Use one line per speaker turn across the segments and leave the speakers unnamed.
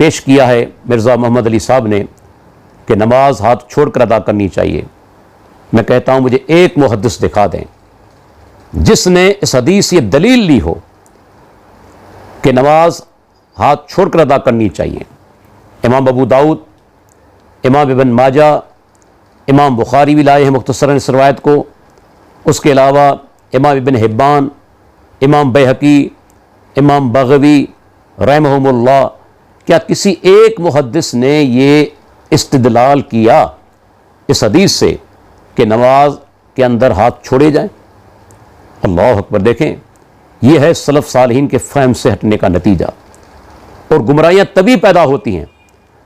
پیش کیا ہے مرزا محمد علی صاحب نے کہ نماز ہاتھ چھوڑ کر ادا کرنی چاہیے، میں کہتا ہوں مجھے ایک محدث دکھا دیں جس نے اس حدیث سے دلیل لی ہو کہ نماز ہاتھ چھوڑ کر ادا کرنی چاہیے۔ امام ابو داؤد، امام ابن ماجہ، امام بخاری بھی لائے ہیں مختصراً اس روایت کو، اس کے علاوہ امام ابن حبان، امام بیہقی، امام بغوی رحمہم اللہ۔ کیا کسی ایک محدث نے یہ استدلال کیا اس حدیث سے کہ نماز کے اندر ہاتھ چھوڑے جائیں؟ اللہ اکبر! دیکھیں، یہ ہے سلف صالحین کے فہم سے ہٹنے کا نتیجہ۔ اور گمراہیاں تبھی پیدا ہوتی ہیں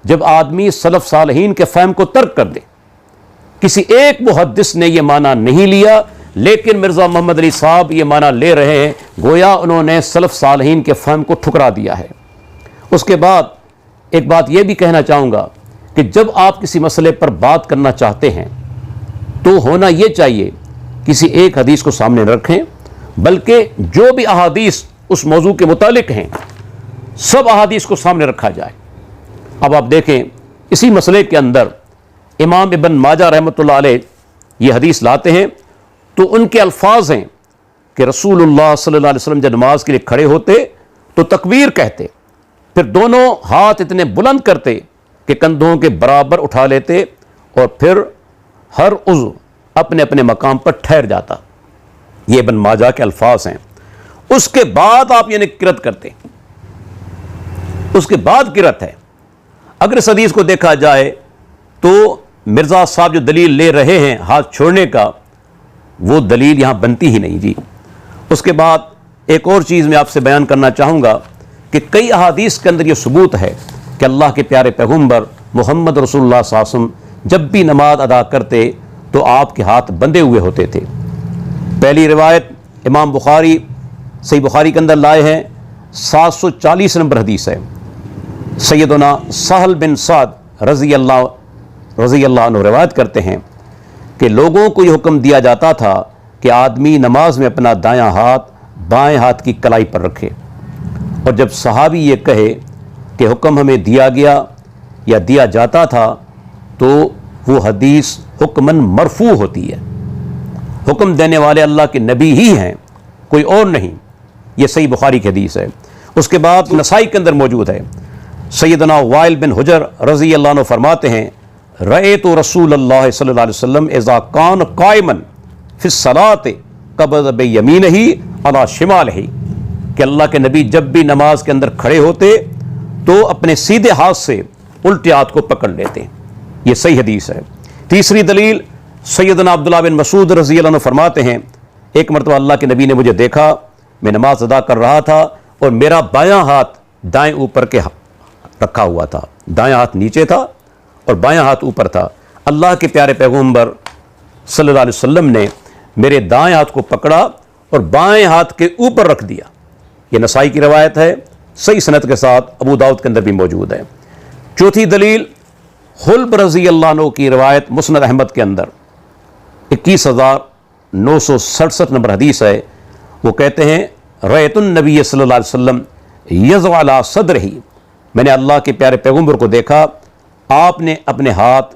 جب آدمی سلف صالحین کے فہم کو ترک کر دے۔ کسی ایک محدث نے یہ معنی نہیں لیا، لیکن مرزا محمد علی صاحب یہ معنی لے رہے ہیں، گویا انہوں نے سلف صالحین کے فہم کو ٹھکرا دیا ہے۔ اس کے بعد ایک بات یہ بھی کہنا چاہوں گا کہ جب آپ کسی مسئلے پر بات کرنا چاہتے ہیں تو ہونا یہ چاہیے کسی ایک حدیث کو سامنے رکھیں، بلکہ جو بھی احادیث اس موضوع کے متعلق ہیں سب احادیث کو سامنے رکھا جائے۔ اب آپ دیکھیں اسی مسئلے کے اندر امام ابن ماجہ رحمۃ اللہ علیہ یہ حدیث لاتے ہیں تو ان کے الفاظ ہیں کہ رسول اللہ صلی اللہ علیہ وسلم جب نماز کے لیے کھڑے ہوتے تو تکبیر کہتے، پھر دونوں ہاتھ اتنے بلند کرتے کہ کندھوں کے برابر اٹھا لیتے اور پھر ہر عضو اپنے اپنے مقام پر ٹھہر جاتا۔ یہ ابن ماجہ کے الفاظ ہیں۔ اس کے بعد آپ یعنی قرات کرتے، اس کے بعد قرات ہے۔ اگر اس حدیث کو دیکھا جائے تو مرزا صاحب جو دلیل لے رہے ہیں ہاتھ چھوڑنے کا، وہ دلیل یہاں بنتی ہی نہیں جی۔ اس کے بعد ایک اور چیز میں آپ سے بیان کرنا چاہوں گا کہ کئی احادیث کے اندر یہ ثبوت ہے کہ اللہ کے پیارے پیغمبر محمد رسول اللہ صلی اللہ علیہ وسلم جب بھی نماز ادا کرتے تو آپ کے ہاتھ بندھے ہوئے ہوتے تھے۔ پہلی روایت امام بخاری صحیح بخاری کے اندر لائے ہیں، 740 نمبر حدیث ہے۔ سیدنا سہل بن سعد رضی اللہ عنہ روایت کرتے ہیں کہ لوگوں کو یہ حکم دیا جاتا تھا کہ آدمی نماز میں اپنا دایاں ہاتھ بائیں ہاتھ کی کلائی پر رکھے، اور جب صحابی یہ کہے کہ حکم ہمیں دیا گیا یا دیا جاتا تھا تو وہ حدیث حکماً مرفوع ہوتی ہے۔ حکم دینے والے اللہ کے نبی ہی ہیں، کوئی اور نہیں۔ یہ صحیح بخاری کی حدیث ہے۔ اس کے بعد نسائی کے اندر موجود ہے، سیدنا وائل بن حجر رضی اللہ عنہ فرماتے ہیں رأیت رسول اللہ صلی اللہ علیہ وسلم اذا کان قائما فی الصلاۃ قبض بیمینہ علی شمالہ، کہ اللہ کے نبی جب بھی نماز کے اندر کھڑے ہوتے تو اپنے سیدھے ہاتھ سے الٹے ہاتھ کو پکڑ لیتے۔ یہ صحیح حدیث ہے۔ تیسری دلیل سیدنا عبداللہ بن مسعود رضی اللہ عنہ فرماتے ہیں ایک مرتبہ اللہ کے نبی نے مجھے دیکھا، میں نماز ادا کر رہا تھا اور میرا بایاں ہاتھ دائیں اوپر کے رکھا ہوا تھا، دایاں ہاتھ نیچے تھا اور بایاں ہاتھ اوپر تھا۔ اللہ کے پیارے پیغمبر صلی اللہ علیہ وسلم نے میرے دائیں ہاتھ کو پکڑا اور بائیں ہاتھ کے اوپر رکھ دیا۔ یہ نسائی کی روایت ہے، صحیح سند کے ساتھ ابو داؤد کے اندر بھی موجود ہے۔ چوتھی دلیل حلب رضی اللہ عنہ کی روایت مسند احمد کے اندر 21,967 نمبر حدیث ہے۔ وہ کہتے ہیں رأیت النبی صلی اللہ علیہ وسلم یضع علی صدرہ، میں نے اللہ کے پیارے پیغمبر کو دیکھا آپ نے اپنے ہاتھ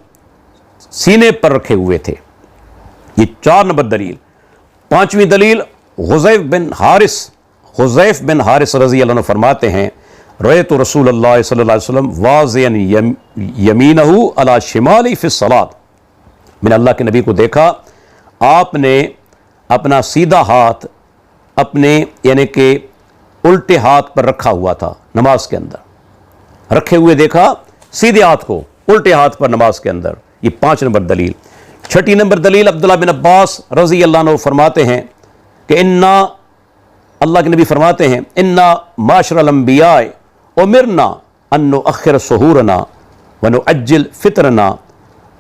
سینے پر رکھے ہوئے تھے۔ یہ 4 نمبر دلیل۔ 5ویں دلیل حذیف بن حارث رضی اللہ عنہ فرماتے ہیں رأیت رسول اللہ صلی اللہ علیہ وسلم واضعا یمینہ علی شمالہ فی الصلاۃ، میں نے اللہ کے نبی کو دیکھا آپ نے اپنا سیدھا ہاتھ اپنے یعنی کہ الٹے ہاتھ پر رکھا ہوا تھا نماز کے اندر، رکھے ہوئے دیکھا سیدھے ہاتھ کو الٹے ہاتھ پر نماز کے اندر۔ یہ 5 نمبر دلیل۔ 6 نمبر دلیل عبداللہ بن عباس رضی اللہ عنہ فرماتے ہیں کہ اللہ کے نبی فرماتے ہیں انا معاشر الانبیاء امرنا ان نؤخر سحورنا ونعجل فطرنا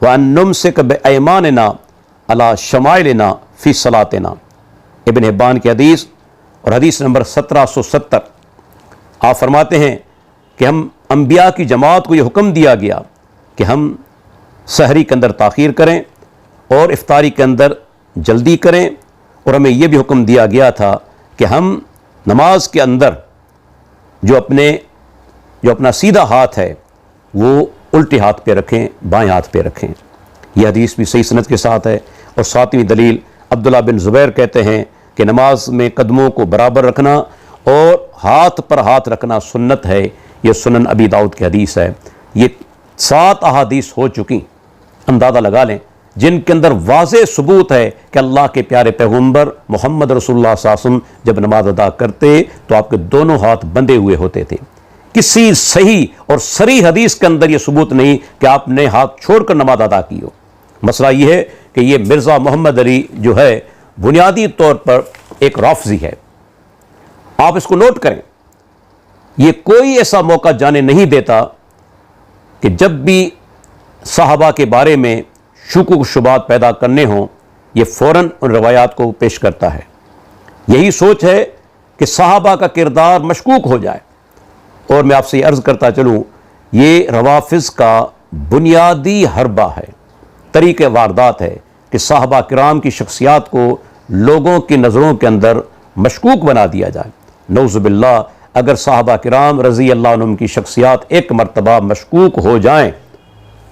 وان نمسک بایماننا علی شمائلنا فی صلاتنا۔ ابن حبان کی حدیث اور حدیث نمبر 1770۔ آپ فرماتے ہیں کہ ہم انبیاء کی جماعت کو یہ حکم دیا گیا کہ ہم سحری کے اندر تاخیر کریں اور افطاری کے اندر جلدی کریں، اور ہمیں یہ بھی حکم دیا گیا تھا کہ ہم نماز کے اندر جو اپنے جو اپنا سیدھا ہاتھ ہے وہ الٹے ہاتھ پہ رکھیں، بائیں ہاتھ پہ رکھیں۔ یہ حدیث بھی صحیح سند کے ساتھ ہے۔ اور ساتویں دلیل عبداللہ بن زبیر کہتے ہیں کہ نماز میں قدموں کو برابر رکھنا اور ہاتھ پر ہاتھ رکھنا سنت ہے۔ یہ سنن ابی داؤد کی حدیث ہے۔ یہ 7 احادیث ہو چکی، اندازہ لگا لیں، جن کے اندر واضح ثبوت ہے کہ اللہ کے پیارے پیغمبر محمد رسول اللہ صلی اللہ علیہ وسلم جب نماز ادا کرتے تو آپ کے دونوں ہاتھ بندھے ہوئے ہوتے تھے۔ کسی صحیح اور صریح حدیث کے اندر یہ ثبوت نہیں کہ آپ نے ہاتھ چھوڑ کر نماز ادا کی ہو۔ مسئلہ یہ ہے کہ یہ مرزا محمد علی جو ہے بنیادی طور پر ایک رافضی ہے۔ آپ اس کو نوٹ کریں، یہ کوئی ایسا موقع جانے نہیں دیتا کہ جب بھی صحابہ کے بارے میں شکوک و شبہات پیدا کرنے ہوں یہ فوراً ان روایات کو پیش کرتا ہے۔ یہی سوچ ہے کہ صحابہ کا کردار مشکوک ہو جائے۔ اور میں آپ سے یہ عرض کرتا چلوں، یہ روافض کا بنیادی حربہ ہے، طریق واردات ہے کہ صحابہ کرام کی شخصیات کو لوگوں کی نظروں کے اندر مشکوک بنا دیا جائے۔ نعوذ باللہ، اگر صحابہ کرام رضی اللہ عنہم کی شخصیات ایک مرتبہ مشکوک ہو جائیں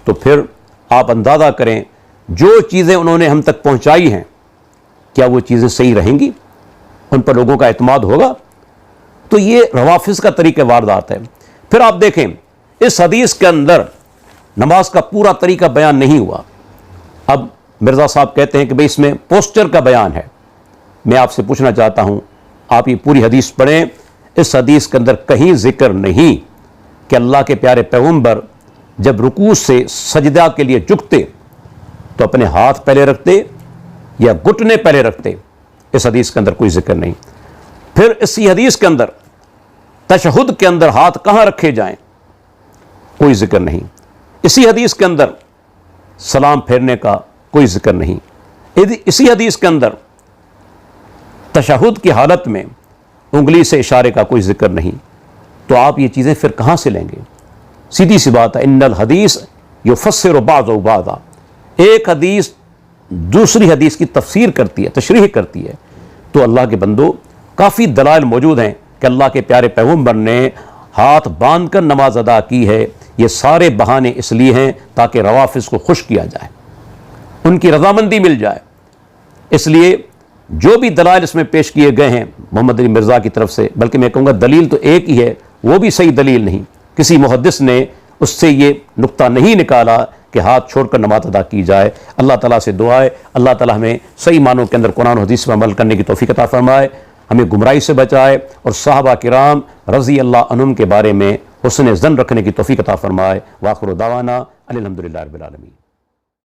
تو پھر آپ اندازہ کریں جو چیزیں انہوں نے ہم تک پہنچائی ہیں کیا وہ چیزیں صحیح رہیں گی؟ ان پر لوگوں کا اعتماد ہوگا؟ تو یہ روافض کا طریقہ واردات ہے۔ پھر آپ دیکھیں اس حدیث کے اندر نماز کا پورا طریقہ بیان نہیں ہوا۔ اب مرزا صاحب کہتے ہیں کہ بھئی اس میں پوسچر کا بیان ہے۔ میں آپ سے پوچھنا چاہتا ہوں، آپ یہ پوری حدیث پڑھیں، اس حدیث کے اندر کہیں ذکر نہیں کہ اللہ کے پیارے پیغمبر جب رکوع سے سجدہ کے لیے جھکتے تو اپنے ہاتھ پہلے رکھتے یا گھٹنے پہلے رکھتے۔ اس حدیث کے اندر کوئی ذکر نہیں۔ پھر اسی حدیث کے اندر تشہد کے اندر ہاتھ کہاں رکھے جائیں، کوئی ذکر نہیں۔ اسی حدیث کے اندر سلام پھیرنے کا کوئی ذکر نہیں۔ اسی حدیث کے اندر تشہد کی حالت میں انگلی سے اشارے کا کوئی ذکر نہیں۔ تو آپ یہ چیزیں پھر کہاں سے لیں گے؟ سیدھی سی بات ہے، ان الحدیث یفسر بعضہ بعضا، ایک حدیث دوسری حدیث کی تفسیر کرتی ہے، تشریح کرتی ہے۔ تو اللہ کے بندو، کافی دلائل موجود ہیں کہ اللہ کے پیارے پیغمبر نے ہاتھ باندھ کر نماز ادا کی ہے۔ یہ سارے بہانے اس لیے ہیں تاکہ روافض کو خوش کیا جائے، ان کی رضامندی مل جائے۔ اس لیے جو بھی دلائل اس میں پیش کیے گئے ہیں محمد علی مرزا کی طرف سے، بلکہ میں کہوں گا دلیل تو ایک ہی ہے، وہ بھی صحیح دلیل نہیں۔ کسی محدث نے اس سے یہ نقطہ نہیں نکالا کہ ہاتھ چھوڑ کر نماز ادا کی جائے۔ اللہ تعالیٰ سے دعا ہے اللہ تعالیٰ ہمیں صحیح معنوں کے اندر قرآن و حدیث پر عمل کرنے کی توفیق عطا فرمائے، ہمیں گمراہی سے بچائے، اور صحابہ کرام رضی اللہ عنہم کے بارے میں حسن ظن رکھنے کی توفیق عطا فرمائے۔ وآخر دعوانا الحمدللہ رب العالمین۔